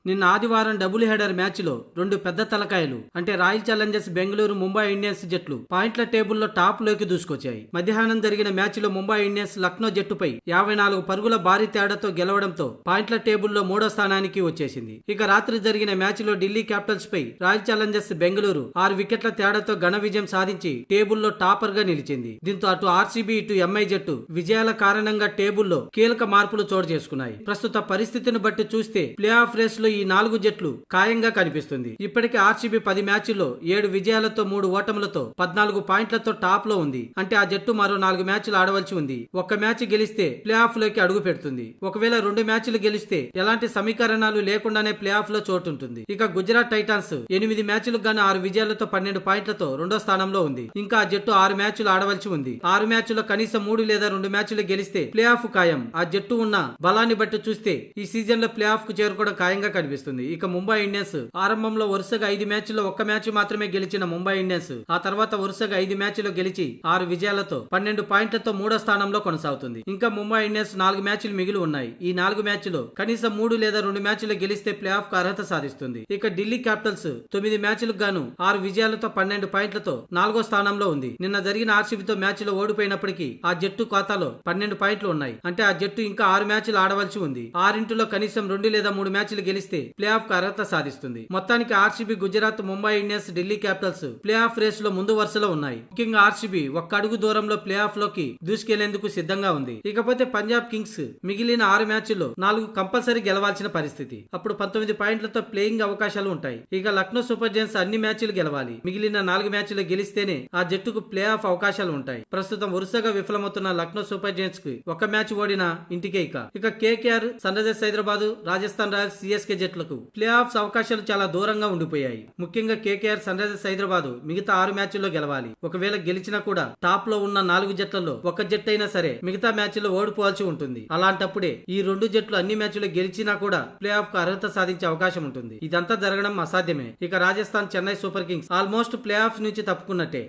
నిన్న ఆదివారం double header మ్యాచ్లో రెండు పెద్ద తలకాయలు అంటే royal Challengers Bengaluru Mumbai Indians జట్లు పాయింట్ల టేబుల్లో టాప్ లోకి దూసుకొచ్చాయి. మధ్యాహ్నం జరిగిన మ్యాచ్లో ముంబై ఇండియన్స్ లక్నో జట్టుపై 54 పరుగుల భారీ తేడాతో గెలవడంతో పాయింట్ల టేబుల్లో 3వ స్థానానికి వచ్చేసింది. ఇక రాత్రి జరిగిన మ్యాచ్లో ఢిల్లీ క్యాపిటల్స్ పై రాయల్ ఛాలెంజర్స్ బెంగళూరు 6 వికెట్ల తేడాతో ఘన విజయం సాధించి టేబుల్లో టాపర్ గా నిలిచింది. దీంతో అటు ఆర్సీబీ ఇటు ఎంఐ జట్టు విజయాల కారణంగా టేబుల్లో కీలక మార్పులు చోటు చేసుకున్నాయి. ప్రస్తుత పరిస్థితిని బట్టి చూస్తే ప్లే ఆఫ్ రేస్ లో ఈ 4 జట్లు ఖాయంగా కనిపిస్తుంది. ఇప్పటికే ఆర్సీబీ 10 మ్యాచ్ల్లో 7 విజయాలతో 3 ఓటములతో 14 పాయింట్లతో టాప్ లో ఉంది. అంటే ఆ జట్టు మరో 4 మ్యాచ్లు ఆడవలసి ఉంది. ఒక్క మ్యాచ్ గెలిస్తే ప్లే ఆఫ్ లోకి అడుగు పెడుతుంది. ఒకవేళ 2 మ్యాచ్లు గెలిస్తే ఎలాంటి సమీకరణాలు లేకుండానే ప్లే ఆఫ్ లో చోటు ఉంటుంది. ఇక గుజరాత్ టైటాన్స్ 8 మ్యాచ్లకు గాను 6 విజయాలతో 12 పాయింట్లతో 2వ స్థానంలో ఉంది. ఇంకా ఆ జట్టు 6 మ్యాచ్లు ఆడవలసి ఉంది. 6 మ్యాచ్ల్లో కనీసం 3 లేదా 2 మ్యాచ్లు గెలిస్తే ప్లే ఆఫ్ ఖాయం. ఆ జట్టు ఉన్న బలాన్ని బట్టి చూస్తే ఈ సీజన్ లో ప్లే ఆఫ్ కు చేరుకోవడం ఖాయంగా కనిపిస్తుంది. ఇక ముంబై ఇండియన్స్ ఆరంభంలో వరుసగా 5 మ్యాచ్ల్లో 1 మ్యాచ్ మాత్రమే గెలిచిన ముంబై ఇండియన్స్ ఆ తర్వాత వరుసగా 5 మ్యాచ్లు గెలిచి 6 విజయాలతో 12 పాయింట్లతో 3వ స్థానంలో కొనసాగుతుంది. ఇంకా ముంబై ఇండియన్స్ 4 మ్యాచ్లు మిగిలి ఉన్నాయి. ఈ 4 మ్యాచ్లో కనీసం 3 లేదా 2 మ్యాచ్లు గెలిస్తే ప్లే ఆఫ్ కు అర్హత సాధిస్తుంది. ఇక ఢిల్లీ క్యాపిటల్స్ 9 మ్యాచ్లకు గాను 6 విజయాలతో 12 పాయింట్లతో 4వ స్థానంలో ఉంది. నిన్న జరిగిన ఆర్సీబీతో మ్యాచ్లో ఓడిపోయినప్పటికీ ఆ జట్టు ఖాతాలో 12 పాయింట్లు ఉన్నాయి. అంటే ఆ జట్టు ఇంకా 6 మ్యాచ్లు ఆడవలసి ఉంది. 6 కనీసం 2 లేదా 3 మ్యాచ్లు గెలిస్తే ప్లే ఆఫ్ కు అర్హత సాధిస్తుంది. మొత్తానికి RCB, Gujarat, Mumbai Indians, Delhi Capitals play off race లో ముందు వరుసలో ఉన్నాయి. ముఖ్యంగా ఆర్సీబీ ఒక్క అడుగు దూరంలో ప్లే ఆఫ్ లోకి దూసుకెళ్లేందుకు సిద్ధంగా ఉంది. ఇకపోతే పంజాబ్ కింగ్స్ మిగిలిన 6 మ్యాచ్ల్లో 4 కంపల్సరీ గెలవాల్సిన పరిస్థితి. అప్పుడు 19 పాయింట్లతో ప్లేయింగ్ అవకాశాలు ఉంటాయి. ఇక లక్నో సూపర్ జైంట్స్ అన్ని మ్యాచ్లు గెలవాలి. మిగిలిన 4 మ్యాచ్లు గెలిస్తేనే ఆ జట్టుకు ప్లే ఆఫ్ అవకాశాలు ఉంటాయి. ప్రస్తుతం వరుసగా విఫలమవుతున్న లక్నో సూపర్ జైంట్స్ కి 1 మ్యాచ్ ఓడినా ఇంటికే. ఇక KKR, Sunrisers Hyderabad, Rajasthan Royals, CSK జట్లకు ప్లే ఆఫ్స్ అవకాశాలు చాలా దూరంగా ఉండిపోయాయి. ముఖ్యంగా కేకేఆర్, సన్ రైజర్స్ హైదరాబాద్ మిగతా 6 మ్యాచ్ల్లో గెలవాలి. ఒకవేళ గెలిచినా కూడా టాప్ లో ఉన్న 4 జట్లలో ఒక జట్టు అయినా సరే మిగతా మ్యాచ్ల్లో ఓడిపోవాల్సి ఉంటుంది. అలాంటప్పుడే ఈ 2 జట్లు అన్ని మ్యాచ్లు గెలిచినా కూడా ప్లే ఆఫ్ కు అర్హత సాధించే అవకాశం ఉంటుంది. ఇదంతా జరగడం అసాధ్యమే. ఇక Rajasthan, Chennai super Kings almost play of నుంచి తప్పుకున్నట్టే.